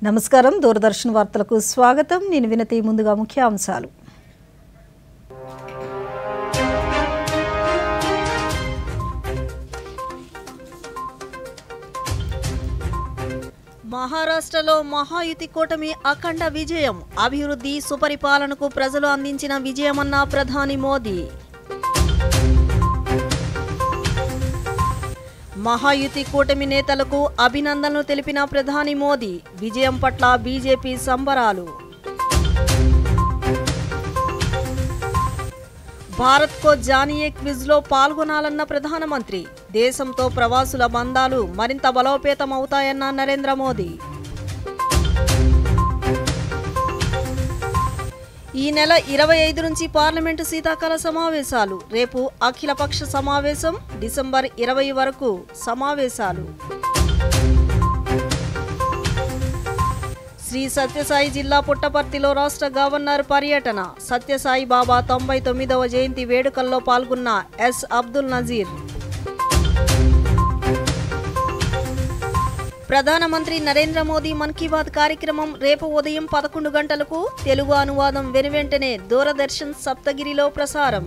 నమస్కారం దూరదర్శన్ వార్తలకు స్వాగతం నేను వినతి ముందుగా ముఖ్యాంశాలు మహారాష్ట్రలో మహాయుతి కూటమి అఖండ విజయం అభివృద్ధి సుపరిపాలనకు ప్రజలు అందించిన విజయమన్న ప్రధాని మోదీ మహాయుతి కూటమి నేతలకు అభినందనలు తెలిపిన ప్రధాని మోదీ విజయం పట్ల బీజేపీ సంబరాలు భారత్ కో జానియే క్విజ్ లో పాల్గొనాలన్న ప్రధానమంత్రి దేశంతో ప్రవాసుల బంధాలు మరింత బలోపేతం అవుతాయన్న నరేంద్ర మోదీ ఈ నెల 25 నుంచి పార్లమెంటు శీతాకాల సమావేశాలు రేపు అఖిలపక్ష సమావేశం డిసెంబర్ 20 వరకు సమావేశాలు శ్రీ సత్యసాయి జిల్లా పుట్టపర్తిలో రాష్ట్ర గవర్నర్ పర్యటన సత్యసాయి బాబా 99వ జయంతి వేడుకల్లో పాల్గొన్న ఎస్ అబ్దుల్ నజీర్ ప్రధానమంత్రి నరేంద్ర మోదీ మన్ కీ బాత్ కార్యక్రమం రేపు ఉదయం 11 గంటలకు తెలుగు అనువాదం వెనువెంటనే దూరదర్శన్ సప్తగిరిలో ప్రసారం.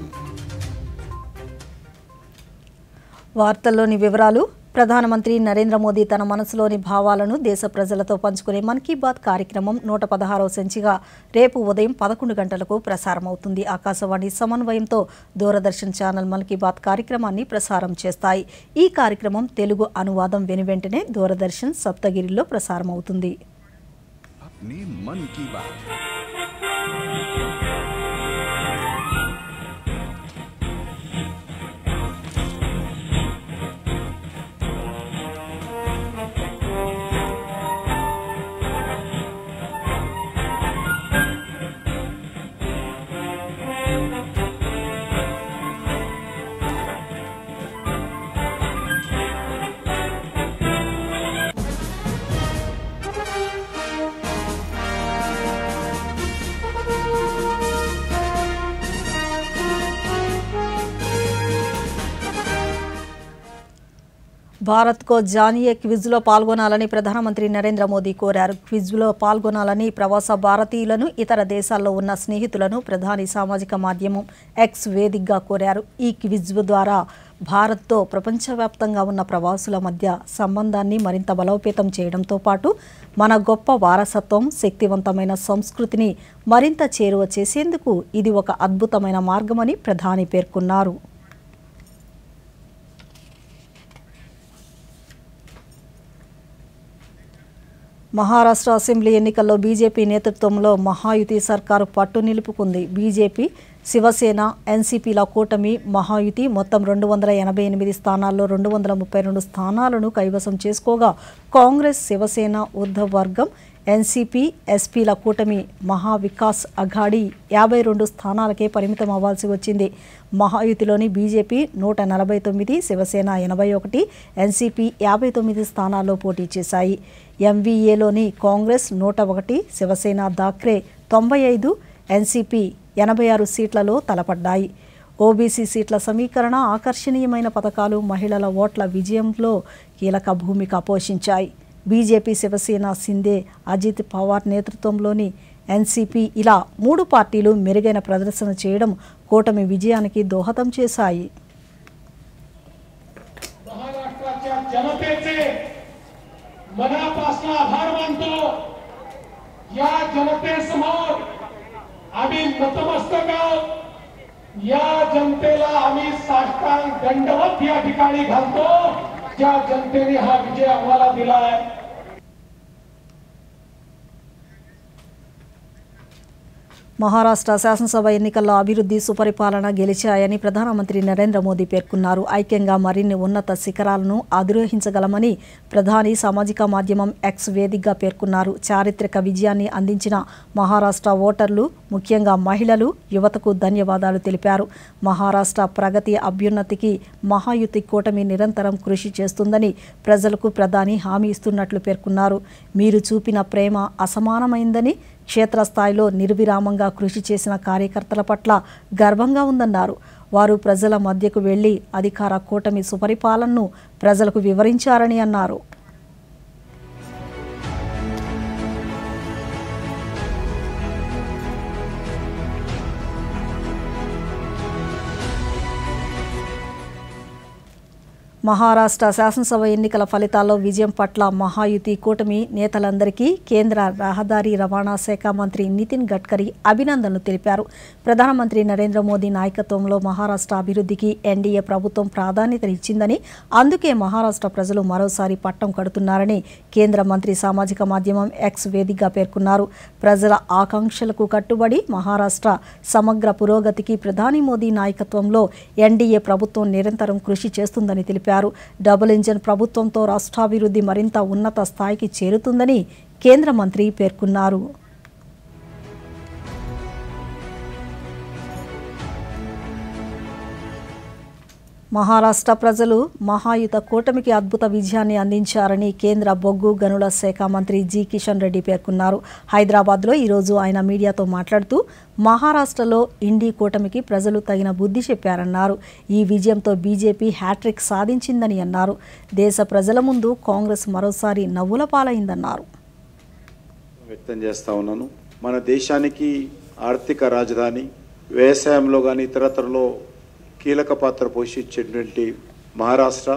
వార్తల్లోని వివరాలు. ప్రధానమంత్రి నరేంద్ర మోదీ తన మనసులోని భావాలను దేశ ప్రజలతో పంచుకునే మన్ కీ బాత్ కార్యక్రమం 116వ సంచిక రేపు ఉదయం 11 గంటలకు ప్రసారమవుతుంది. ఆకాశవాణి సమన్వయంతో దూరదర్శన్ ఛానల్ మన్ కీ బాత్ కార్యక్రమాన్ని ప్రసారం చేస్తాయి. ఈ కార్యక్రమం తెలుగు అనువాదం వెనువెంటనే దూరదర్శన్ సప్తగిరిలో ప్రసారమవుతుంది. భారత్ కో జానియే క్విజ్లో పాల్గొనాలని ప్రధానమంత్రి నరేంద్ర మోదీ కోరారు. క్విజ్లో పాల్గొనాలని ప్రవాస భారతీయులను ఇతర దేశాల్లో ఉన్న స్నేహితులను ప్రధాని సామాజిక మాధ్యమం ఎక్స్ వేదికగా కోరారు. ఈ క్విజ్ ద్వారా భారత్తో ప్రపంచవ్యాప్తంగా ఉన్న ప్రవాసుల మధ్య సంబంధాన్ని మరింత బలోపేతం చేయడంతో పాటు మన గొప్ప వారసత్వం శక్తివంతమైన సంస్కృతిని మరింత చేరువ చేసేందుకు ఇది ఒక అద్భుతమైన మార్గమని ప్రధాని పేర్కొన్నారు. మహారాష్ట్ర అసెంబ్లీ ఎన్నికల్లో బీజేపీ నేతృత్వంలో మహాయుతి సర్కారు పట్టు నిలుపుకుంది. బీజేపీ, శివసేన, ఎన్సీపీల కూటమి మహాయుతి మొత్తం 288 స్థానాల్లో 232 స్థానాలను కైవసం చేసుకోగా కాంగ్రెస్, శివసేన, ఉద్ధవ్ వర్గం, ఎన్సీపీ, ఎస్పీల కూటమి మహావికాస్ అఘాడీ 52 స్థానాలకే పరిమితం అవ్వాల్సి వచ్చింది. మహాయుతిలోని బీజేపీ 149, శివసేన 81, ఎన్సీపీ 59 స్థానాల్లో పోటీ చేశాయి. ఎంవీఏలోని కాంగ్రెస్ 101, శివసేన దాక్రే 95, ఎన్సీపీ 86 సీట్లలో తలపడ్డాయి. ఓబీసీ సీట్ల సమీకరణ, ఆకర్షణీయమైన పథకాలు మహిళల ఓట్ల విజయంలో కీలక భూమిక పోషించాయి. బీజేపీ, శివసేన, సిందే, అజిత్ పవార్ నేతృత్వంలోని ఎన్సీపీ ఇలా 3 పార్టీలు మెరుగైన ప్రదర్శన చేయడం కూటమి విజయానికి దోహదం చేశాయి. मनापासून आभार मानतो. या जनतेसमोर आम्ही नतमस्तक आहोत. या जनतेला आम्ही साष्टांग दंडवत या ठिकाणी घालतो ज्या जनतेने हा विजय आम्हाला दिला आहे. మహారాష్ట్ర శాసనసభ ఎన్నికల్లో అభివృద్ధి సుపరిపాలన గెలిచాయని ప్రధానమంత్రి నరేంద్ర మోదీ పేర్కొన్నారు. ఐక్యంగా మరిన్ని ఉన్నత శిఖరాలను అధిరోహించగలమని ప్రధాని సామాజిక మాధ్యమం ఎక్స్ వేదికగా పేర్కొన్నారు. చారిత్రక విజయాన్ని అందించిన మహారాష్ట్ర ఓటర్లు, ముఖ్యంగా మహిళలు, యువతకు ధన్యవాదాలు తెలిపారు. మహారాష్ట్ర ప్రగతి, అభ్యున్నతికి మహాయుతి కూటమి నిరంతరం కృషి చేస్తుందని ప్రజలకు ప్రధాని హామీ ఇస్తున్నట్లు పేర్కొన్నారు. మీరు చూపిన ప్రేమ అసమానమైందని, క్షేత్రస్థాయిలో నిర్విరామంగా కృషి చేసిన కార్యకర్తల పట్ల గర్వంగా ఉందన్నారు. వారు ప్రజల మధ్యకు వెళ్లి అధికార కూటమి సుపరిపాలనను ప్రజలకు వివరించారని అన్నారు. మహారాష్ట్ర శాసనసభ ఎన్నికల ఫలితాల్లో విజయం పట్ల మహాయుతి కూటమి నేతలందరికీ కేంద్ర రహదారి రవాణా శాఖ మంత్రి నితిన్ గడ్కరీ అభినందనలు తెలిపారు. ప్రధానమంత్రి నరేంద్ర మోదీ నాయకత్వంలో మహారాష్ట్ర అభివృద్ధికి ఎన్డీఏ ప్రభుత్వం ప్రాధాన్యతనిచ్చిందని, అందుకే మహారాష్ట్ర ప్రజలు మరోసారి పట్టం కడుతున్నారని కేంద్ర మంత్రి సామాజిక మాధ్యమం ఎక్స్ వేదికగా పేర్కొన్నారు. ప్రజల ఆకాంక్షలకు కట్టుబడి మహారాష్ట్ర సమగ్ర పురోగతికి ప్రధాని మోదీ నాయకత్వంలో ఎన్డీఏ ప్రభుత్వం నిరంతరం కృషి చేస్తుందని తెలిపారు. డబుల్ ఇంజన్ ప్రభుత్వంతో రాష్ట్రాభివృద్ధి మరింత ఉన్నత స్థాయికి చేరుతుందని కేంద్ర మంత్రి పేర్కొన్నారు. మహారాష్ట్ర ప్రజలు మహాయుత కూటమికి అద్భుత విజయాన్ని అందించారని కేంద్ర బొగ్గు గనుల శాఖ మంత్రి జి కిషన్ రెడ్డి పేర్కొన్నారు. హైదరాబాద్లో ఈరోజు ఆయన మీడియాతో మాట్లాడుతూ మహారాష్ట్రలో ఇండీ కూటమికి ప్రజలు తగిన బుద్ధి చెప్పారన్నారు. ఈ విజయంతో బీజేపీ హ్యాట్రిక్ సాధించిందని అన్నారు. దేశ ప్రజల ముందు కాంగ్రెస్ మరోసారి నవ్వుల పాలైందన్నారు. వ్యక్తం చేస్తా ఉన్నాను. మన దేశానికి ఆర్థిక రాజధాని, వ్యవసాయంలో కానీ ఇతరత్రలో కీలక పాత్ర పోషించేటువంటి మహారాష్ట్ర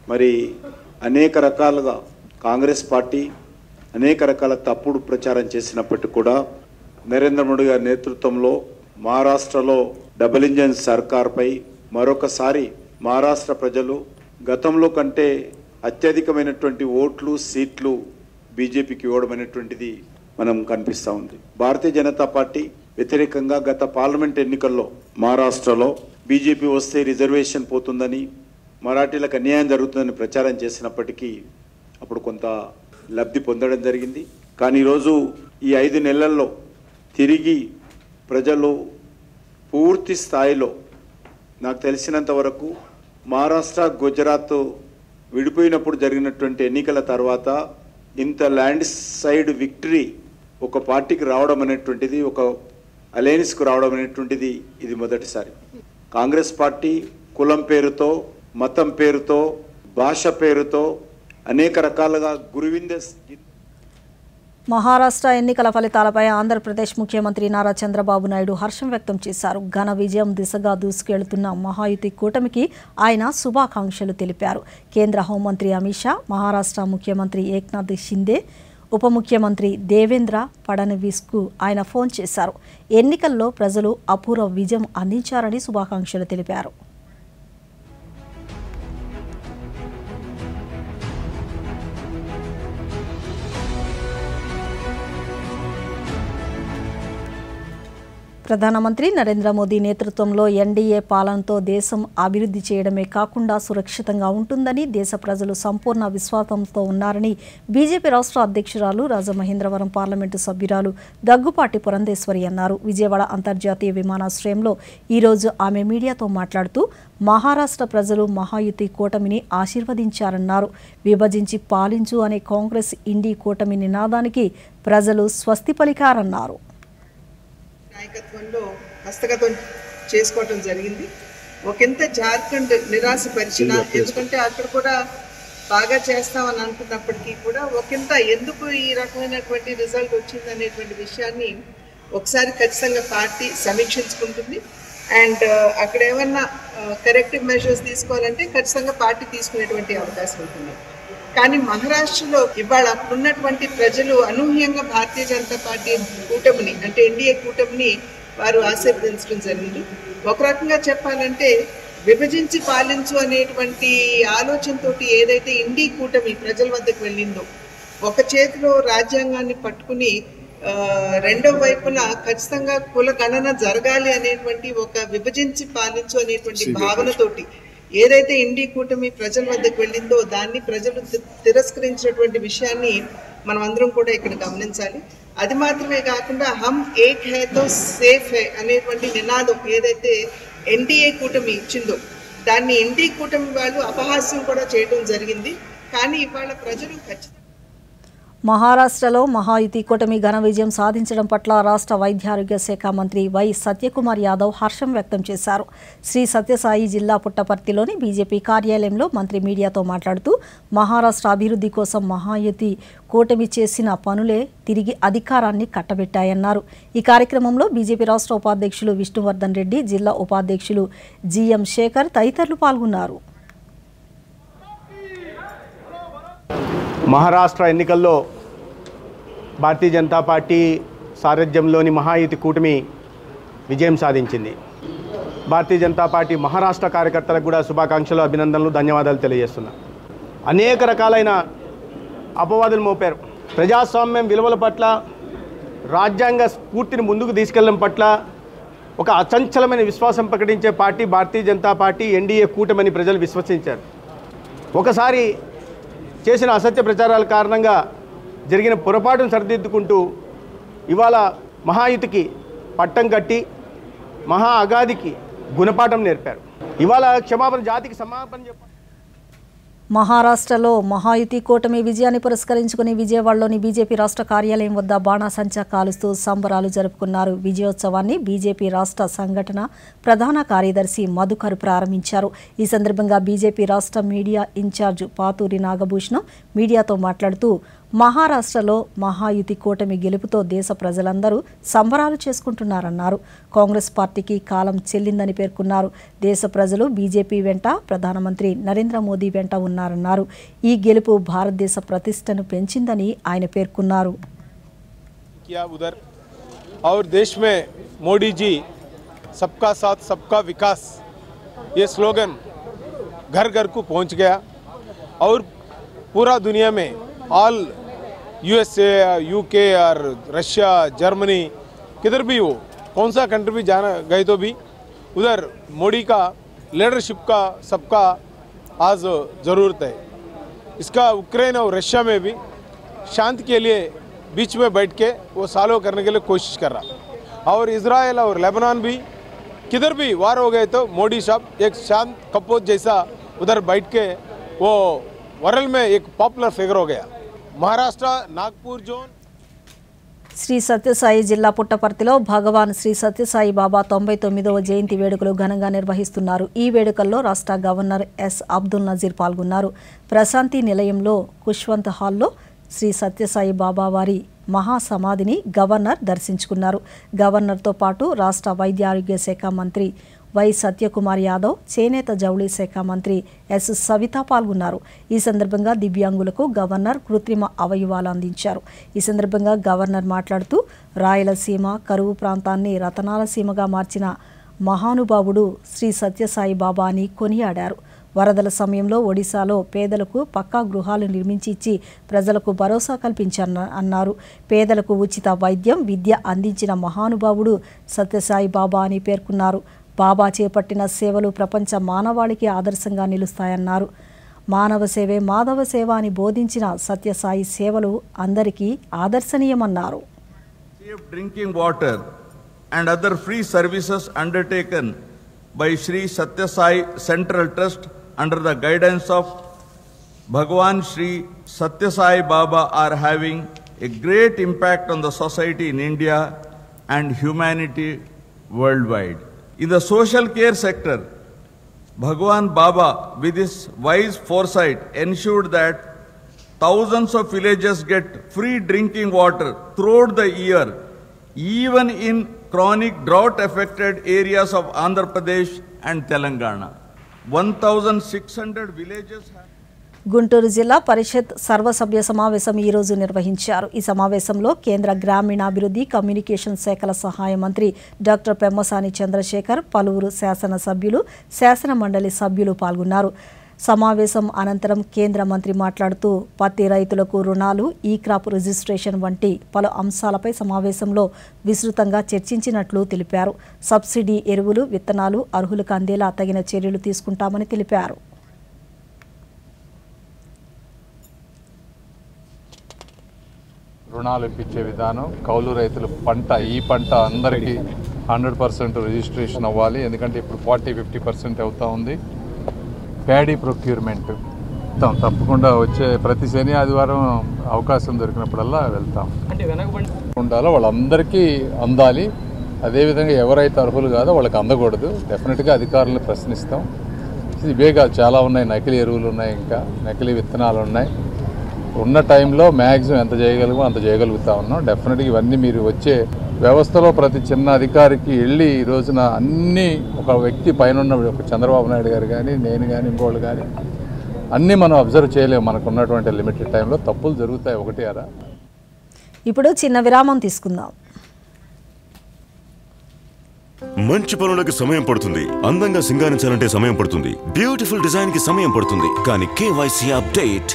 మరి అనేక రకాలుగా కాంగ్రెస్ పార్టీ అనేక రకాల తప్పుడు ప్రచారం చేసినప్పటికీ కూడా నరేంద్ర మోడీ గారి నేతృత్వంలో మహారాష్ట్రలో డబుల్ ఇంజన్ సర్కార్పై మరొకసారి మహారాష్ట్ర ప్రజలు గతంలో కంటే అత్యధికమైనటువంటి ఓట్లు సీట్లు బీజేపీకి ఇవ్వడం అనేటువంటిది మనం కనిపిస్తూ ఉంది. భారతీయ జనతా పార్టీ వ్యతిరేకంగా గత పార్లమెంట్ ఎన్నికల్లో మహారాష్ట్రలో బీజేపీ వస్తే రిజర్వేషన్ పోతుందని, మరాఠీలకు అన్యాయం జరుగుతుందని ప్రచారం చేసినప్పటికీ అప్పుడు కొంత లబ్ధి పొందడం జరిగింది. కానీ ఈరోజు ఈ 5 నెలల్లో తిరిగి ప్రజలు పూర్తి స్థాయిలో నాకు తెలిసినంత వరకు మహారాష్ట్ర గుజరాత్ విడిపోయినప్పుడు జరిగినటువంటి ఎన్నికల తర్వాత ఇంత ల్యాండ్ సైడ్ విక్టరీ ఒక పార్టీకి రావడం అనేటువంటిది, ఒక అలయన్స్కు రావడం అనేటువంటిది ఇది మొదటిసారి. కాంగ్రెస్ పార్టీ కులం పేరుతో, మతం పేరుతో, భాష పేరుతో అనేక రకాలుగా గురువింద. మహారాష్ట్ర ఎన్నికల ఫలితాలపై ఆంధ్రప్రదేశ్ ముఖ్యమంత్రి నారా చంద్రబాబు నాయుడు హర్షం వ్యక్తం చేశారు. ఘన విజయం దిశగా దూసుకెళ్తున్న మహాయుతి కూటమికి ఆయన శుభాకాంక్షలు తెలిపారు. కేంద్ర హోంమంత్రి అమిత్ షా, మహారాష్ట్ర ముఖ్యమంత్రి ఏక్నాథ్ షిందే, ఉప ముఖ్యమంత్రి దేవేంద్ర ఫడ్నవీస్కు ఆయన ఫోన్ చేశారు. ఎన్నికల్లో ప్రజలు అపూర్వ విజయం అందించారని శుభాకాంక్షలు తెలిపారు. ప్రధానమంత్రి నరేంద్ర మోదీ నేతృత్వంలో ఎన్డీఏ పాలనతో దేశం అభివృద్ధి చేయడమే కాకుండా సురక్షితంగా ఉంటుందని దేశ ప్రజలు సంపూర్ణ విశ్వాసంతో ఉన్నారని బీజేపీ రాష్ట్ర అధ్యక్షురాలు రాజమహేంద్రవరం పార్లమెంటు సభ్యురాలు దగ్గుపాటి పురంధేశ్వరి అన్నారు. విజయవాడ అంతర్జాతీయ విమానాశ్రయంలో ఈరోజు ఆమె మీడియాతో మాట్లాడుతూ మహారాష్ట్ర ప్రజలు మహాయుతి కూటమిని ఆశీర్వదించారన్నారు. విభజించి పాలించు అనే కాంగ్రెస్ ఇండీ కూటమి నినాదానికి ప్రజలు స్వస్తి పలికారన్నారు. నాయకత్వంలో హస్తగతం చేసుకోవటం జరిగింది. ఒకంత జార్ఖండ్ నిరాశపరిచిన, ఎందుకంటే అక్కడ కూడా బాగా చేస్తామని అనుకున్నప్పటికీ కూడా ఒకంత ఎందుకు ఈ రకమైనటువంటి రిజల్ట్ వచ్చింది అనేటువంటి విషయాన్ని ఒకసారి ఖచ్చితంగా పార్టీ సమీక్షించుకుంటుంది. అండ్ అక్కడ ఏమన్నా కరెక్టివ్ మెజర్స్ తీసుకోవాలంటే ఖచ్చితంగా పార్టీ తీసుకునేటువంటి అవకాశం ఉంటుంది. కానీ మహారాష్ట్రలో ఇవాళ ఉన్నటువంటి ప్రజలు అనూహ్యంగా భారతీయ జనతా పార్టీ కూటమిని, అంటే ఎన్డీఏ కూటమిని వారు ఆశీర్వదించడం జరిగింది. ఒక రకంగా చెప్పాలంటే విభజించి పాలించు అనేటువంటి ఆలోచనతో ఏదైతే ఇండీ కూటమి ప్రజల వద్దకు వెళ్ళిందో, ఒక చేతిలో రాజ్యాంగాన్ని పట్టుకుని రెండో వైపున ఖచ్చితంగా కుల గణన జరగాలి అనేటువంటి ఒక విభజించి పాలించు అనేటువంటి భావనతోటి ఏదైతే ఇండీ కూటమి ప్రజల వద్దకు వెళ్ళిందో దాన్ని ప్రజలు తిరస్కరించినటువంటి విషయాన్ని మనం అందరం కూడా ఇక్కడ గమనించాలి. అది మాత్రమే కాకుండా హమ్ ఏక్ హై తో సేఫ్ హై అనేటువంటి నినాదం ఏదైతే ఎన్డీఏ కూటమి ఇచ్చిందో దాన్ని ఇండీ కూటమి వాళ్ళు అపహాస్యం కూడా చేయడం జరిగింది. కానీ ఇవాళ ప్రజలు ఖచ్చితంగా మహారాష్ట్రలో మహాయుతి కూటమి ఘన విజయం సాధించడం పట్ల రాష్ట్ర వైద్యారోగ్య శాఖ మంత్రి వై సత్యకుమార్ యాదవ్ హర్షం వ్యక్తం చేశారు. శ్రీ సత్యసాయి జిల్లా పుట్టపర్తిలోని బీజేపీ కార్యాలయంలో మంత్రి మీడియాతో మాట్లాడుతూ మహారాష్ట్ర అభివృద్ధి కోసం మహాయుతి కూటమి చేసిన పనులే తిరిగి అధికారాన్ని కట్టబెట్టాయన్నారు. ఈ కార్యక్రమంలో బీజేపీ రాష్ట్ర ఉపాధ్యక్షులు విష్ణువర్ధన్ రెడ్డి, జిల్లా ఉపాధ్యక్షులు జిఎం శేఖర్ తదితరులు పాల్గొన్నారు. మహారాష్ట్ర ఎన్నికల్లో భారతీయ జనతా పార్టీ సారథ్యంలోని మహాయుతి కూటమి విజయం సాధించింది. భారతీయ జనతా పార్టీ మహారాష్ట్ర కార్యకర్తలకు కూడా శుభాకాంక్షలు, అభినందనలు, ధన్యవాదాలు తెలియజేస్తున్నా. అనేక రకాలైన అపవాదులు మోపారు. ప్రజాస్వామ్యం విలువల పట్ల, రాజ్యాంగ స్ఫూర్తిని ముందుకు తీసుకెళ్లడం పట్ల ఒక అచంచలమైన విశ్వాసం ప్రకటించే party Bharatiya Janata party, NDA కూటమిని ప్రజలు విశ్వసించారు. ఒకసారి చేసిన అసత్య ప్రచారాల కారణంగా జరిగిన పొరపాటును సరిదిద్దుకుంటూ ఇవాళ మహాయుతికి పట్టం కట్టి మహా అగాధికి గుణపాఠం నేర్పారు. ఇవాళ క్షమాపణ, జాతికి సమాపణ చెప్పారు. మహారాష్ట్రలో మహాయుతి కూటమి విజయాన్ని పురస్కరించుకుని విజయవాడలోని బీజేపీ రాష్ట్ర కార్యాలయం వద్ద బాణాసంచా కాలుస్తూ సంబరాలు జరుపుకున్నారు. విజయోత్సవాన్ని బీజేపీ రాష్ట్ర సంఘటన ప్రధాన కార్యదర్శి మధుకర్ ప్రారంభించారు. ఈ సందర్భంగా బీజేపీ రాష్ట్ర మీడియా ఇన్ఛార్జ్ పాతూరి నాగభూషణం మీడియాతో మాట్లాడుతూ మహారాష్ట్రలో మహాయుతి కూటమి గెలుపుతో దేశ ప్రజలందరూ సంబరాలు చేసుకుంటున్నారన్నారు. కాంగ్రెస్ పార్టీకి కాలం చెల్లిందని పేర్కొన్నారు. దేశ ప్రజలు బీజేపీ వెంట, ప్రధానమంత్రి నరేంద్ర మోదీ వెంట ఉన్నారన్నారు. ఈ గెలుపు భారతదేశ ప్రతిష్టను పెంచిందని ఆయన పేర్కొన్నారు. और देश में मोदी जी सबका साथ सबका विकास ये स्लोगन घर घर को पहुंच गया और पूरा दुनिया में ऑल यूएसए, यूके और रशिया, जर्मनी किधर भी हो, कौन सा कंट्री भी जाना गए तो भी उधर मोदी का लीडरशिप का सबका आज ज़रूरत है. इसका यूक्रेन और रशिया में भी शांति के लिए बीच में बैठ के वो सॉल्व करने के लिए कोशिश कर रहा. और इजराइल और लेबनान भी किधर भी वार हो गए तो मोदी साहब एक शांत कपोत जैसा उधर बैठ के वो वर्ल्ड में एक पॉपुलर फिगर हो गया. महाराष्ट्र नागपुर जोन శ్రీ సత్యసాయి జిల్లా పుట్టపర్తిలో భగవాన్ శ్రీ సత్యసాయి బాబా 99వ జయంతి వేడుకలు ఘనంగా నిర్వహిస్తున్నారు. ఈ వేడుకల్లో రాష్ట్ర గవర్నర్ ఎస్ అబ్దుల్ నజీర్ పాల్గొన్నారు. ప్రశాంతి నిలయంలో కుష్వంత్ హాల్లో శ్రీ సత్యసాయి బాబా వారి మహాసమాధిని గవర్నర్ దర్శించుకున్నారు. గవర్నర్తో పాటు రాష్ట్ర వైద్య ఆరోగ్య శాఖ మంత్రి వై సత్యకుమార్ యాదవ్, చేనేత జౌళి శాఖ మంత్రి ఎస్ సవిత పాల్గొన్నారు. ఈ సందర్భంగా దివ్యాంగులకు గవర్నర్ కృత్రిమ అవయవాలు అందించారు. ఈ సందర్భంగా గవర్నర్ మాట్లాడుతూ రాయలసీమ కరువు ప్రాంతాన్ని రతనాల సీమగా మార్చిన మహానుభావుడు శ్రీ సత్యసాయి బాబా అని కొనియాడారు. వరదల సమయంలో ఒడిశాలో పేదలకు పక్కా గృహాలు నిర్మించి ఇచ్చి ప్రజలకు భరోసా కల్పించారన్నారు. పేదలకు ఉచిత వైద్యం, విద్య అందించిన మహానుభావుడు సత్యసాయి బాబా అని పేర్కొన్నారు. బాబా చేపట్టిన సేవలు ప్రపంచ మానవాళికి ఆదర్శంగా నిలుస్తాయన్నారు. మానవ సేవే మాధవ సేవ అని బోధించిన సత్యసాయి సేవలు అందరికీ ఆదర్శనీయమన్నారు. Drinking water and other free services undertaken by Sri Satya Sai Central Trust under the guidance of Bhagwan Sri Satya Sai Baba are having a great impact on the society in India and humanity worldwide. In the social care sector, Bhagwan Baba with his wise foresight ensured that thousands of villages get free drinking water throughout the year, even in chronic drought-affected areas of Andhra Pradesh and Telangana. 1,600 villages have... Guntur జిల్లా పరిషత్ సర్వసభ్య సమావేశం ఈ రోజు నిర్వహించారు. ఈ సమావేశంలో కేంద్ర గ్రామీణాభివృద్ధి కమ్యూనికేషన్ శాఖల సహాయ మంత్రి డాక్టర్ పెమ్మసాని చంద్రశేఖర్, పలువురు శాసనసభ్యులు, శాసన మండలి సభ్యులు పాల్గొన్నారు. సమావేశం అనంతరం కేంద్ర మంత్రి మాట్లాడుతూ పత్తి రైతులకు రుణాలు, ఈ క్రాప్ రిజిస్ట్రేషన్ వంటి పలు అంశాలపై సమావేశంలో విస్తృతంగా చర్చించినట్లు తెలిపారు. సబ్సిడీ ఎరువులు, విత్తనాలు అర్హులకు అందేలా తగిన చర్యలు తీసుకుంటామని తెలిపారు. రుణాలు ఇప్పించే విధానం, కౌలు రైతుల ఈ పంట అందరికీ 100% రిజిస్ట్రేషన్ అవ్వాలి. ఎందుకంటే ఇప్పుడు 40-50% అవుతా ఉంది. ప్యాడీ ప్రొక్యూర్మెంట్ తప్పకుండా వచ్చే ప్రతి శని ఆదివారం అవకాశం దొరికినప్పుడల్లా వెళ్తాం. ఉండాలో వాళ్ళందరికీ అందాలి. అదేవిధంగా ఎవరైతే అర్హులు కాదో వాళ్ళకి అందకూడదు. డెఫినెట్గా అధికారులను ప్రశ్నిస్తాం. ఇవే కాదు, చాలా ఉన్నాయి. నకిలీ ఎరువులు ఉన్నాయి, ఇంకా నకిలీ విత్తనాలు ఉన్నాయి. ఉన్న టైంలో మ్యాక్సిమం ఎంత చేయగలమో అంత చేయగలుగుతా ఉన్నాం. డెఫినెట్గా ఇవన్నీ మీరు వచ్చే వ్యవస్థలో ప్రతి చిన్న అధికారికి వెళ్ళి ఈ రోజున అన్నీ ఒక వ్యక్తి పైన ఒక చంద్రబాబు నాయుడు గారు కానీ, నేను కానీ, ఇంకోళ్ళు కానీ అన్నీ మనం అబ్జర్వ్ చేయలేము, మనకు ఉన్నటువంటి లిమిటెడ్ టైంలో తప్పులు జరుగుతాయి ఒకటి అరా. ఇప్పుడు చిన్న విరామం తీసుకుందాం. మంచి పనులకు సమయం పడుతుంది, అందంగా సింగారించాలంటే సమయం పడుతుంది, బ్యూటిఫుల్ డిజైన్ కి సమయం పడుతుంది. కానీ కేవైసీ అప్డేట్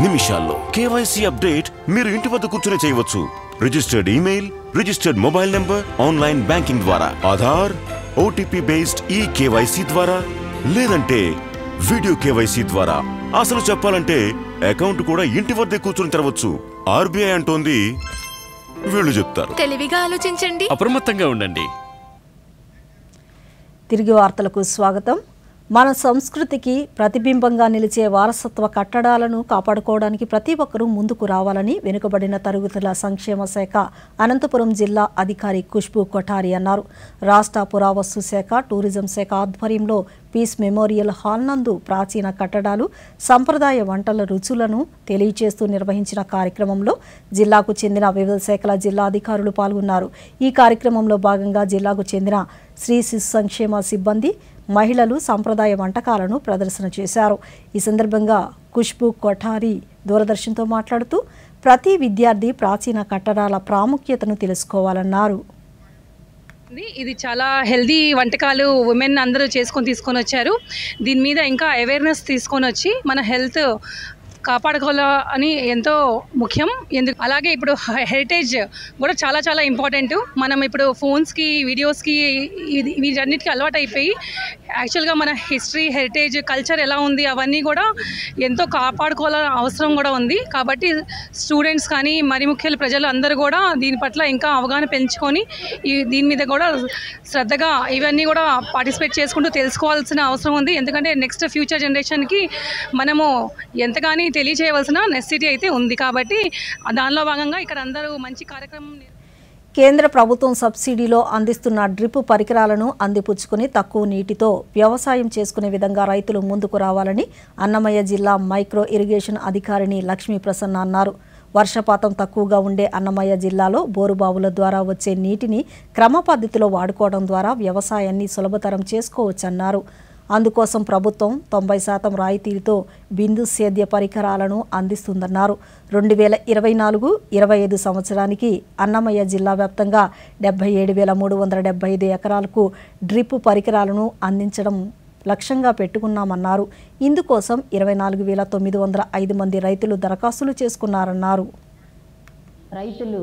నిమిషాల్లో. కేవైసీ అప్డేట్ మీరు ఇంటి వద్ద కూర్చునే చేయవచ్చు. Registered email, registered mobile number, online banking ద్వారా, ఆధార్, ఓటీపీ బేస్డ్ ఈ కేవైసీ ద్వారా, లేదంటే వీడియో కేవైసీ ద్వారా. అసలు చెప్పాలంటే అకౌంట్ కూడా ఇంటి వద్దే కూర్చుని తెరవచ్చు. ఆర్బీఐ అంటోంది, వీళ్ళు చెప్తారు. తెలివిగా ఆలోచించండి, అప్రమత్తంగా ఉండండి. తిరిగి వార్తలకు స్వాగతం. మన సంస్కృతికి ప్రతిబింబంగా నిలిచే వారసత్వ కట్టడాలను కాపాడుకోవడానికి ప్రతి ఒక్కరూ ముందుకు రావాలని వెనుకబడిన తరగతుల సంక్షేమ శాఖ అనంతపురం జిల్లా అధికారి ఖుష్బూ కొఠారి అన్నారు. రాష్ట్ర పురావస్తు శాఖ, టూరిజం శాఖ ఆధ్వర్యంలో పీస్ మెమోరియల్ హాల్ నందు ప్రాచీన కట్టడాలు, సంప్రదాయ వంటల రుచులను తెలియచేస్తూ నిర్వహించిన కార్యక్రమంలో జిల్లాకు చెందిన వివిధ శాఖల జిల్లా అధికారులు పాల్గొన్నారు. ఈ కార్యక్రమంలో భాగంగా జిల్లాకు చెందిన శ్రీ శిశు సంక్షేమ సిబ్బంది, మహిళలు సంప్రదాయ వంటకాలను ప్రదర్శన చేశారు. ఈ సందర్భంగా ఖుష్బూ కొఠారి దూరదర్శన్తో మాట్లాడుతూ ప్రతి విద్యార్థి ప్రాచీన కట్టడాల ప్రాముఖ్యతను తెలుసుకోవాలన్నారు. ఇది చాలా హెల్దీ వంటకాలు ఉమెన్ అందరూ తీసుకొని వచ్చారు. దీని మీద ఇంకా అవేర్నెస్ తీసుకొని వచ్చి మన హెల్త్ కాపాడుకోవాలని ఎంతో ముఖ్యం. అలాగే ఇప్పుడు హెరిటేజ్ కూడా చాలా చాలా ఇంపార్టెంట్. మనం ఇప్పుడు ఫోన్స్కి, వీడియోస్కి, వీటన్నిటికీ అలవాటు అయిపోయి యాక్చువల్గా మన హిస్టరీ, హెరిటేజ్, కల్చర్ ఎలా ఉంది అవన్నీ కూడా ఎంతో కాపాడుకోవాలని అవసరం కూడా ఉంది. కాబట్టి స్టూడెంట్స్ కానీ మరి ముఖ్య ప్రజలు అందరూ కూడా దీని పట్ల ఇంకా అవగాహన పెంచుకొని దీని మీద కూడా శ్రద్ధగా ఇవన్నీ కూడా పార్టిసిపేట్ చేసుకుంటూ తెలుసుకోవాల్సిన అవసరం ఉంది. ఎందుకంటే నెక్స్ట్ ఫ్యూచర్ జనరేషన్కి మనము ఎంతగానో తెలియజేయవలసిన నెసెసిటీ అయితే ఉంది. కాబట్టి దానిలో భాగంగా ఇక్కడ అందరూ మంచి కార్యక్రమం. కేంద్ర ప్రభుత్వం సబ్సిడీలో అందిస్తున్న డ్రిప్ పరికరాలను అందిపుచ్చుకుని తక్కువ నీటితో వ్యవసాయం చేసుకునే విధంగా రైతులు ముందుకు రావాలని అన్నమయ్య జిల్లా మైక్రో ఇరిగేషన్ అధికారిని లక్ష్మీ ప్రసన్న అన్నారు. వర్షపాతం తక్కువగా ఉండే అన్నమయ్య జిల్లాలో బోరుబావుల ద్వారా వచ్చే నీటిని క్రమ పద్ధతిలో వాడుకోవడం ద్వారా వ్యవసాయాన్ని సులభతరం చేసుకోవచ్చన్నారు. అందుకోసం ప్రభుత్వం 90% రాయితీలతో బిందు సేద్య పరికరాలను అందిస్తుందన్నారు. 2024-25 సంవత్సరానికి అన్నమయ్య జిల్లా వ్యాప్తంగా 77,375 ఎకరాలకు డ్రిప్ పరికరాలను అందించడం లక్ష్యంగా పెట్టుకున్నామన్నారు. ఇందుకోసం 24,905 మంది రైతులు దరఖాస్తులు చేసుకున్నారన్నారు. రైతులు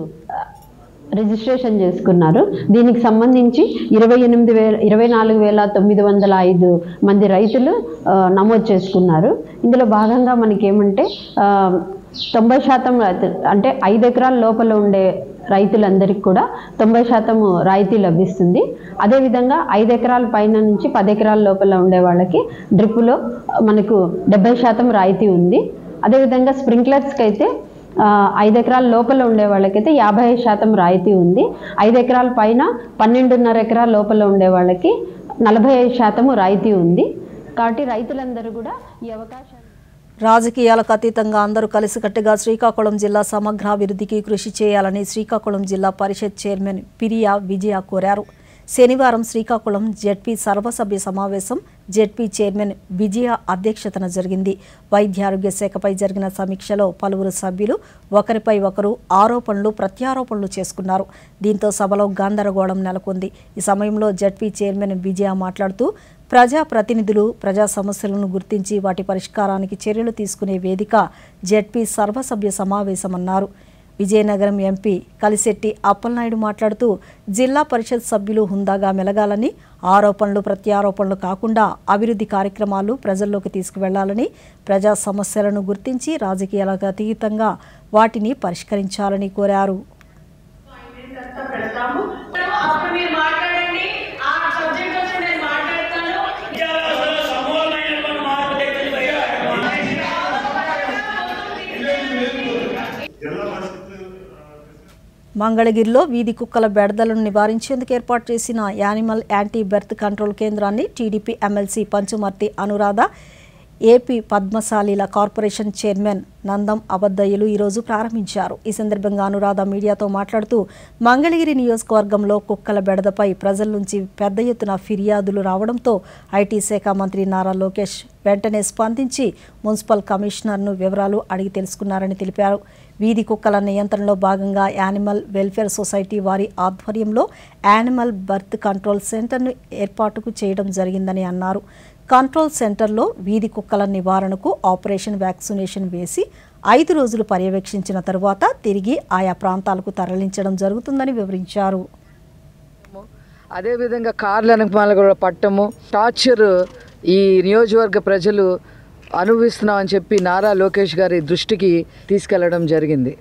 రిజిస్ట్రేషన్ చేసుకున్నారు. దీనికి సంబంధించి 24,905 మంది రైతులు నమోదు చేసుకున్నారు. ఇందులో భాగంగా మనకేమంటే 90% అంటే 5 ఎకరాల లోపల ఉండే రైతులందరికీ కూడా 90% రాయితీ లభిస్తుంది. అదేవిధంగా 5 ఎకరాల పైన నుంచి 10 ఎకరాల లోపల ఉండే వాళ్ళకి డ్రిప్పులో మనకు 70% రాయితీ ఉంది. అదేవిధంగా స్ప్రింక్లర్స్కి అయితే 5 ఎకరాల లోపల ఉండే వాళ్ళకైతే 55% రాయితీ ఉంది. 5 ఎకరాల పైన 12.5 ఎకరాల లోపల ఉండే వాళ్ళకి 45% రాయితీ ఉంది. కాబట్టి రైతులందరూ కూడా ఈ అవకాశాన్ని రాజకీయాలకు అతీతంగా అందరూ కలిసికట్టుగా శ్రీకాకుళం జిల్లా సమగ్రాభివృద్ధికి కృషి చేయాలని శ్రీకాకుళం జిల్లా పరిషత్ చైర్మన్ పిరియా విజయ కోరారు. శనివారం శ్రీకాకుళం జెడ్పీ సర్వసభ్య సమావేశం జెడ్పీ చైర్మన్ విజయ అధ్యక్షతన జరిగింది. వైద్యారోగ్య శాఖపై జరిగిన సమీక్షలో పలువురు సభ్యులు ఒకరిపై ఒకరు ఆరోపణలు ప్రత్యారోపణలు చేసుకున్నారు. దీంతో సభలో గందరగోళం నెలకొంది. ఈ సమయంలో జెడ్పీ చైర్మన్ విజయ మాట్లాడుతూ ప్రజాప్రతినిధులు ప్రజా సమస్యలను గుర్తించి వాటి పరిష్కారానికి చర్యలు తీసుకునే వేదిక జెడ్పీ సర్వసభ్య సమావేశమన్నారు. విజయనగరం ఎంపీ కలిశెట్టి అప్పలనాయుడు మాట్లాడుతూ జిల్లా పరిషత్ సభ్యులు హుందాగా మెలగాలని, ఆరోపణలు ప్రత్యారోపణలు కాకుండా అభివృద్ధి కార్యక్రమాలు ప్రజల్లోకి తీసుకువెళ్లాలని, ప్రజా సమస్యలను గుర్తించి రాజకీయాలకు అతీతంగా వాటిని పరిష్కరించాలని కోరారు. మంగళగిరిలో వీధి కుక్కల బెడదలను నివారించేందుకు ఏర్పాటు చేసిన యానిమల్ యాంటీ బెర్త్ కంట్రోల్ కేంద్రాన్ని TDP MLC Panchumarthi Anuradha AP పద్మశాలీల కార్పొరేషన్ చైర్మన్ నందం అబద్దయ్యలు ఈరోజు ప్రారంభించారు. ఈ సందర్భంగా అనురాధ మీడియాతో మాట్లాడుతూ మంగళగిరి నియోజకవర్గంలో కుక్కల బెడదపై ప్రజల నుంచి పెద్ద ఎత్తున ఫిర్యాదులు రావడంతో ఐటీ శాఖ మంత్రి నారా లోకేష్ వెంటనే స్పందించి మున్సిపల్ కమిషనర్ను వివరాలు అడిగి తెలుసుకున్నారని తెలిపారు. వీధి కుక్కల నియంత్రణలో భాగంగా యానిమల్ వెల్ఫేర్ సొసైటీ వారి ఆధ్వర్యంలో యానిమల్ బర్త్ కంట్రోల్ సెంటర్ను ఏర్పాటుకు చేయడం జరిగిందని అన్నారు. కంట్రోల్ సెంటర్లో వీధి కుక్కల నివారణకు ఆపరేషన్ వ్యాక్సినేషన్ వేసి 5 రోజులు పర్యవేక్షించిన తరువాత తిరిగి ఆయా ప్రాంతాలకు తరలించడం జరుగుతుందని వివరించారు. అదేవిధంగా కార్ల వెనకమాల కూడా పట్టము టార్చర్ ఈ నియోజకవర్గ ప్రజలు అనుభవిస్తున్నామని చెప్పి నారా లోకేష్ గారి దృష్టికి తీసుకెళ్లడం జరిగింది.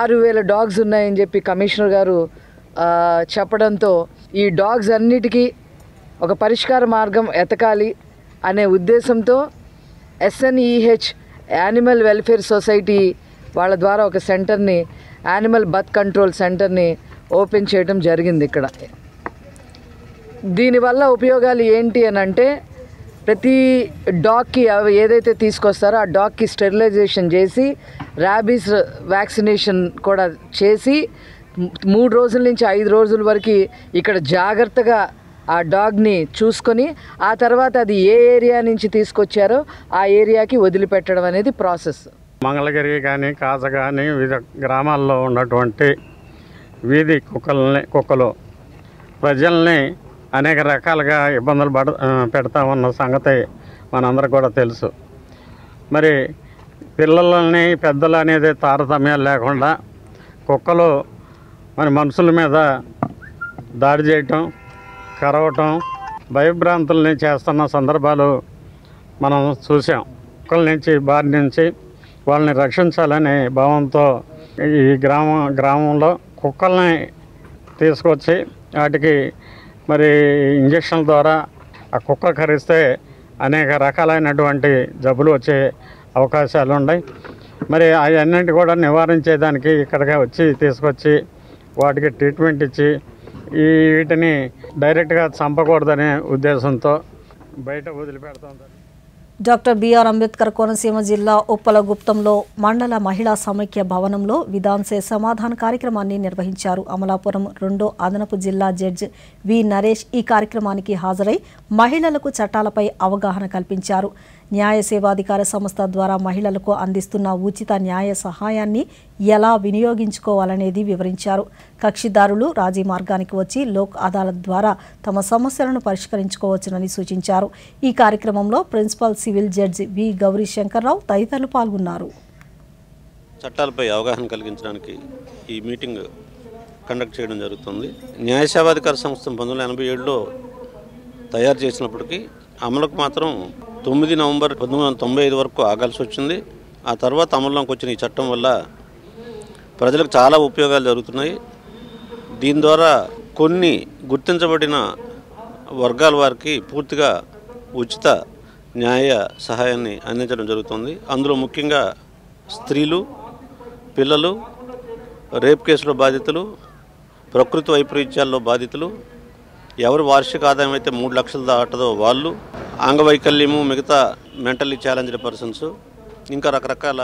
6,000 డాగ్స్ ఉన్నాయని చెప్పి కమిషనర్ గారు చెప్పడంతో ఈ డాగ్స్ అన్నిటికీ ఒక పరిష్కార మార్గం ఎతకాలి అనే ఉద్దేశంతో SNEH యానిమల్ వెల్ఫేర్ సొసైటీ వాళ్ళ ద్వారా ఒక సెంటర్ని యానిమల్ బర్త్ కంట్రోల్ సెంటర్ని ఓపెన్ చేయడం జరిగింది. ఇక్కడ దీనివల్ల ఉపయోగాలు ఏంటి అని అంటే ప్రతి డాగ్కి ఏదైతే తీసుకొస్తారో ఆ డాగ్కి స్టెరిలైజేషన్ చేసి ర్యాబీస్ వ్యాక్సినేషన్ కూడా చేసి 3 రోజుల నుంచి 5 రోజుల వరకు ఇక్కడ జాగ్రత్తగా ఆ డాగ్ని చూసుకొని ఆ తర్వాత అది ఏ ఏరియా నుంచి తీసుకొచ్చారో ఆ ఏరియాకి వదిలిపెట్టడం అనేది ప్రాసెస్. మంగళగిరి కానీ కాజ కానీ వివిధ గ్రామాల్లో ఉన్నటువంటి వీధి కుక్కలు ప్రజల్ని అనేక రకాలుగా ఇబ్బందులు పెడతా ఉన్న సంగతి మనందరికీ కూడా తెలుసు. మరి పిల్లలని పెద్దలు అనేది తారతమ్యాలు లేకుండా కుక్కలు మరి మనుషుల మీద దాడి చేయటం, కరవటం, భయభ్రాంతుల్ని చేస్తున్న సందర్భాలు మనం చూసాం. కుక్కల నుంచి బారి నుంచి వాళ్ళని రక్షించాలనే భావంతో ఈ గ్రామంలో కుక్కల్ని తీసుకొచ్చి వాటికి మరి ఇంజక్షన్ల ద్వారా ఆ కుక్క కరిస్తే అనేక రకాలైనటువంటి జబ్బులు వచ్చే అవకాశాలు ఉన్నాయి. మరి అవన్నింటి కూడా నివారించేదానికి ఇక్కడికి వచ్చి తీసుకొచ్చి వాటికి ట్రీట్మెంట్ ఇచ్చి వీటిని డైరెక్ట్గా చంపకూడదనే ఉద్దేశంతో బయట వదిలిపెడతాం. డాక్టర్ బిఆర్ అంబేద్కర్ కోనసీమ జిల్లా ఉప్పలగుప్తంలో మండల మహిళా సమైక్య భవనంలో విధాన్సే సమాధాన కార్యక్రమాన్ని నిర్వహించారు. అమలాపురం 2వ అదనపు జిల్లా జడ్జి వి నరేష్ ఈ కార్యక్రమానికి హాజరై మహిళలకు చట్టాలపై అవగాహన కల్పించారు. న్యాయ సేవాధికార సంస్థ ద్వారా మహిళలకు అందిస్తున్న ఉచిత న్యాయ సహాయాన్ని ఎలా వినియోగించుకోవాలనేది వివరించారు. కక్షిదారులు రాజీ మార్గానికి వచ్చి లోక్ అదాలత్ ద్వారా తమ సమస్యలను పరిష్కరించుకోవచ్చునని సూచించారు. ఈ కార్యక్రమంలో ప్రిన్సిపల్ సివిల్ జడ్జి వి గౌరీ శంకర్రావు తదితరులు పాల్గొన్నారు. చట్టాలపై అవగాహన కలిగించడానికి ఈ మీటింగ్ కండక్ట్ చేయడం జరుగుతుంది. న్యాయ సేవాధికార సంస్థ 1987లో తయారు చేసినప్పటికీ అమలుకు మాత్రం 9 నవంబర్ 1995 వరకు ఆగాల్సి వచ్చింది. ఆ తర్వాత అమల్లోకి వచ్చిన ఈ చట్టం వల్ల ప్రజలకు చాలా ఉపయోగాలు జరుగుతున్నాయి. దీని ద్వారా కొన్ని గుర్తించబడిన వర్గాల వారికి పూర్తిగా ఉచిత న్యాయ సహాయాన్ని అందించడం జరుగుతుంది. అందులో ముఖ్యంగా స్త్రీలు, పిల్లలు, రేప్ కేసులో బాధితులు, ప్రకృతి వైపరీత్యాల్లో బాధితులు, ఎవరు వార్షిక ఆదాయం అయితే 3 లక్షలు దాటదో వాళ్ళు, అంగవైకల్యము, మిగతా మెంటల్లీ ఛాలెంజ్డ్ పర్సన్స్, ఇంకా రకరకాల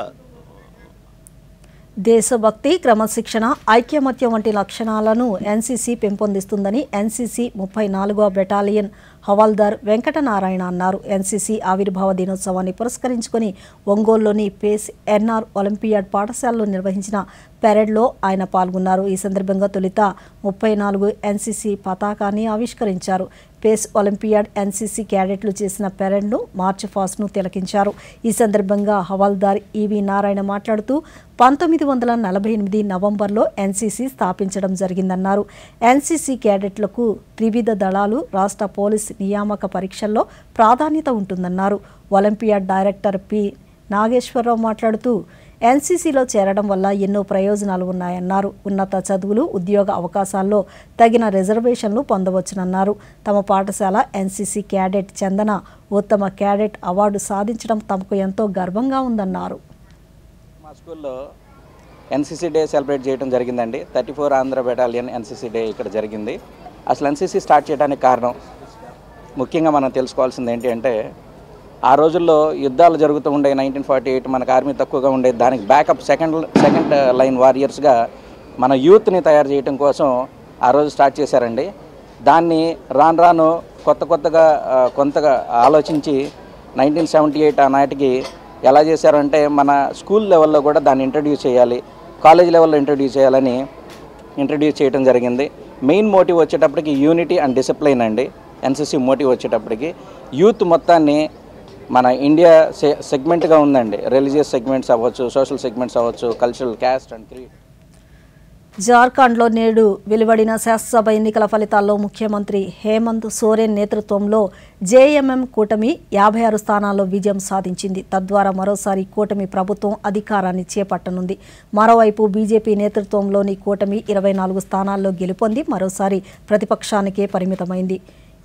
దేశభక్తి, క్రమశిక్షణ, ఐక్యమత్యం వంటి లక్షణాలను ఎన్సీసీ పెంపొందిస్తుందని ఎన్సీసీ 34వ బెటాలియన్ హవాల్దార్ వెంకటనారాయణ అన్నారు. ఎన్సీసీ ఆవిర్భావ దినోత్సవాన్ని పురస్కరించుకొని ఒంగోలులోని పేస్ ఎన్ఆర్ ఒలింపియాడ్ పాఠశాలలో నిర్వహించిన పెరేడ్లో ఆయన పాల్గొన్నారు. ఈ సందర్భంగా తొలుత 34 ఎన్సీసీ పతాకాన్ని ఆవిష్కరించారు. పేస్ ఒలింపియాడ్ ఎన్సీసీ క్యాడెట్లు చేసిన పెరేడ్ను మార్చ్ ఫాస్ట్ను తిలకించారు. ఈ సందర్భంగా హవాల్దార్ ఈవి నారాయణ మాట్లాడుతూ 1948 నవంబర్లో ఎన్సీసీ స్థాపించడం జరిగిందన్నారు. ఎన్సీసీ క్యాడెట్లకు త్రివిధ దళాలు, రాష్ట్ర పోలీస్ నియామక పరీక్షల్లో ప్రాధాన్యత ఉంటుందన్నారు. ఒలింపియాడ్ డైరెక్టర్ పి నాగేశ్వరరావు మాట్లాడుతూ ఎన్సీసీలో చేరడం వల్ల ఎన్నో ప్రయోజనాలు ఉన్నాయన్నారు. ఉన్నత చదువులు, ఉద్యోగ అవకాశాల్లో తగిన రిజర్వేషన్లు పొందవచ్చునన్నారు. తమ పాఠశాల ఎన్సీసీ క్యాడెట్ చందన ఉత్తమ క్యాడెట్ అవార్డు సాధించడం తమకు ఎంతో గర్వంగా ఉందన్నారు. మా స్కూల్లో ఎన్సీసీ డే సెలబ్రేట్ చేయడం జరిగిందండి. 34 ఆంధ్ర బెటాలియన్ ఎన్సీసీ డే ఇక్కడ జరిగింది. అసలు ఎన్సీసీ స్టార్ట్ చేయడానికి కారణం ముఖ్యంగా మనం తెలుసుకోవాల్సింది ఏంటి అంటే ఆ రోజుల్లో యుద్ధాలు జరుగుతూ ఉండే 1948 మనకు ఆర్మీ తక్కువగా ఉండేది, దానికి బ్యాకప్ సెకండ్ లైన్ వారియర్స్గా మన యూత్ని తయారు చేయడం కోసం ఆ రోజు స్టార్ట్ చేశారండి. దాన్ని రాను కొంతగా ఆలోచించి 1978 ఆనాటికి ఎలా చేశారంటే మన స్కూల్ లెవెల్లో కూడా దాన్ని ఇంట్రడ్యూస్ చేయాలి, కాలేజ్ లెవెల్లో ఇంట్రడ్యూస్ చేయాలని ఇంట్రడ్యూస్ చేయడం జరిగింది. మెయిన్ మోటివ్ వచ్చేటప్పటికి యూనిటీ అండ్ డిసిప్లైన్ అండి. ఎన్సిసి మోటివ్ వచ్చేటప్పటికి యూత్ మొత్తాన్ని మన ఇండియా సెగ్మెంట్గా ఉందండి. రిలీజియస్ సెగ్మెంట్స్ అవ్వచ్చు, సోషల్ సెగ్మెంట్స్ అవ్వచ్చు, కల్చరల్, క్యాస్ట్ అండ్ క్రీడ్. జార్ఖండ్లో నేడు వెలువడిన శాసనసభ ఎన్నికల ఫలితాల్లో ముఖ్యమంత్రి హేమంత్ సోరెన్ నేతృత్వంలో జేఎంఎం కూటమి 56 స్థానాల్లో విజయం సాధించింది. తద్వారా మరోసారి కూటమి ప్రభుత్వం అధికారాన్ని చేపట్టనుంది. మరోవైపు బీజేపీ నేతృత్వంలోని కూటమి 24 స్థానాల్లో గెలుపొంది మరోసారి ప్రతిపక్షానికే పరిమితమైంది.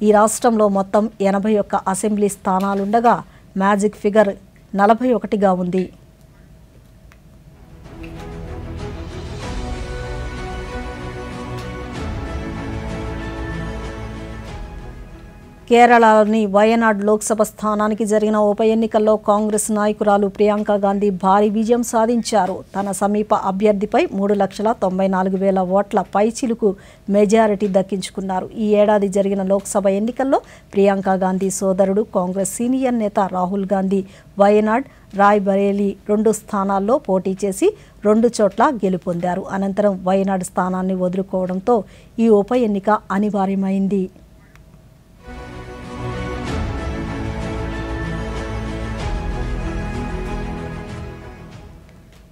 ఈ రాష్ట్రంలో మొత్తం 81 అసెంబ్లీ స్థానాలుండగా మ్యాజిక్ ఫిగర్ 41గా ఉంది. కేరళలోని వయనాడ్ లోక్సభ స్థానానికి జరిగిన ఉప ఎన్నికల్లో కాంగ్రెస్ నాయకురాలు ప్రియాంక గాంధీ భారీ విజయం సాధించారు. తన సమీప అభ్యర్థిపై 3,94,000 ఓట్ల పైచిలుకు మెజారిటీ దక్కించుకున్నారు. ఈ ఏడాది జరిగిన లోక్సభ ఎన్నికల్లో ప్రియాంక గాంధీ సోదరుడు కాంగ్రెస్ సీనియర్ నేత రాహుల్ గాంధీ వయనాడ్, రాయ్బరేలీ 2 స్థానాల్లో పోటీ చేసి 2 చోట్ల గెలుపొందారు. అనంతరం వయనాడ్ స్థానాన్ని వదులుకోవడంతో ఈ ఉప ఎన్నిక అనివార్యమైంది.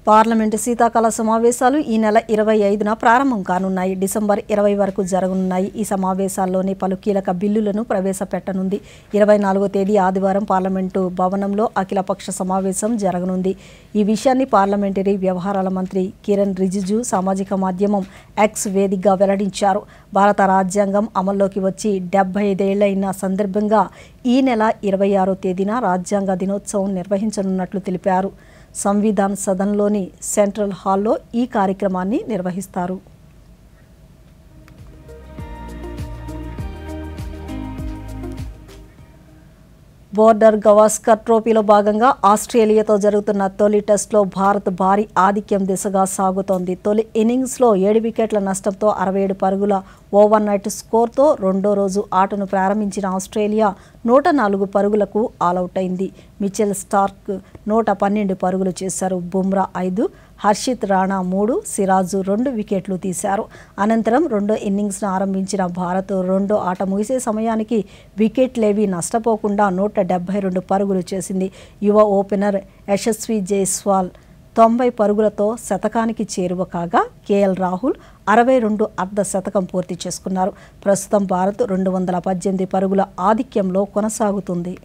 పార్లమెంటు శీతాకాల సమావేశాలు ఈ నెల 25న ప్రారంభం కానున్నాయి. డిసెంబర్ 20 వరకు జరగనున్నాయి. ఈ సమావేశాల్లోని పలు కీలక బిల్లులను ప్రవేశపెట్టనుంది. 24వ తేదీ ఆదివారం పార్లమెంటు భవనంలో అఖిలపక్ష సమావేశం జరగనుంది. ఈ విషయాన్ని పార్లమెంటరీ వ్యవహారాల మంత్రి కిరణ్ రిజిజు సామాజిక మాధ్యమం ఎక్స్ వేదికగా వెల్లడించారు. భారత రాజ్యాంగం అమల్లోకి వచ్చి 75 ఏళ్లైన సందర్భంగా ఈ నెల 26వ తేదీన రాజ్యాంగ దినోత్సవం నిర్వహించనున్నట్లు తెలిపారు. సంవిధాన్ సదన్లోని సెంట్రల్ హాల్లో ఈ కార్యక్రమాన్ని నిర్వహిస్తారు. బోర్డర్ గవాస్కర్ ట్రోఫీలో భాగంగా ఆస్ట్రేలియాతో జరుగుతున్న తొలి టెస్టులో భారత్ భారీ ఆధిక్యం దిశగా సాగుతోంది. తొలి ఇన్నింగ్స్లో 7 వికెట్ల నష్టంతో 67 పరుగుల ఓవర్నైట్ స్కోర్తో రెండో రోజు ఆటను ప్రారంభించిన ఆస్ట్రేలియా 104 పరుగులకు ఆలౌట్ అయింది. మిచెల్ స్టార్క్ 112 పరుగులు చేశారు. బుమ్రా 5, హర్షిత్ రాణా 3, సిరాజు 2 వికెట్లు తీశారు. అనంతరం రెండో ఇన్నింగ్స్ను ఆరంభించిన భారత్ రెండో ఆట ముగిసే సమయానికి వికెట్లేవీ నష్టపోకుండా 172 పరుగులు చేసింది. యువ ఓపెనర్ యశస్వి జైస్వాల్ 90 పరుగులతో శతకానికి చేరువ కాగా కేఎల్ రాహుల్ 62 అర్ధ శతకం పూర్తి చేసుకున్నారు. ప్రస్తుతం భారత్ 218 పరుగుల ఆధిక్యంలో కొనసాగుతుంది.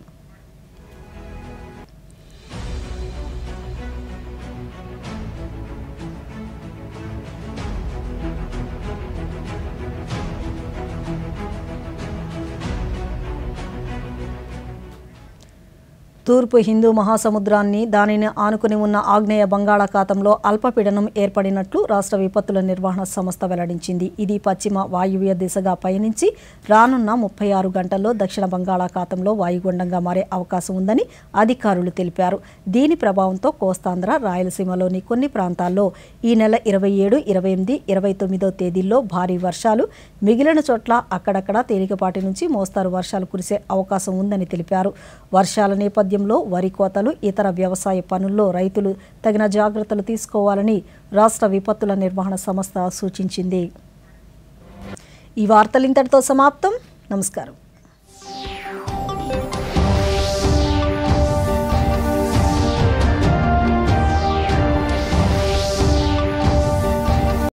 తూర్పు హిందూ మహాసముద్రాన్ని దానిని ఆనుకుని ఉన్న ఆగ్నేయ బంగాళాఖాతంలో అల్పపీడనం ఏర్పడినట్లు రాష్ట్ర విపత్తుల నిర్వహణ సంస్థ వెల్లడించింది. ఇది పశ్చిమ వాయువ్య దిశగా పయనించి రానున్న 36 గంటల్లో దక్షిణ బంగాళాఖాతంలో వాయుగుండంగా మారే అవకాశం ఉందని అధికారులు తెలిపారు. దీని ప్రభావంతో కోస్తాంధ్ర, రాయలసీమలోని కొన్ని ప్రాంతాల్లో ఈ నెల 27, 28, 29వ తేదీల్లో భారీ వర్షాలు, మిగిలిన చోట్ల అక్కడక్కడ తేలికపాటి నుంచి మోస్తారు వర్షాలు కురిసే అవకాశం ఉందని తెలిపారు. వర్షాల నేపథ్యంలో వరి కోతలు, ఇతర వ్యవసాయ పనుల్లో రైతులు తగిన జాగ్రత్తలు తీసుకోవాలని రాష్ట్ర విపత్తుల నిర్వహణ సంస్థ సూచించింది. ఈ వార్తలు ఇంతటితో సమాప్తం. నమస్కారం.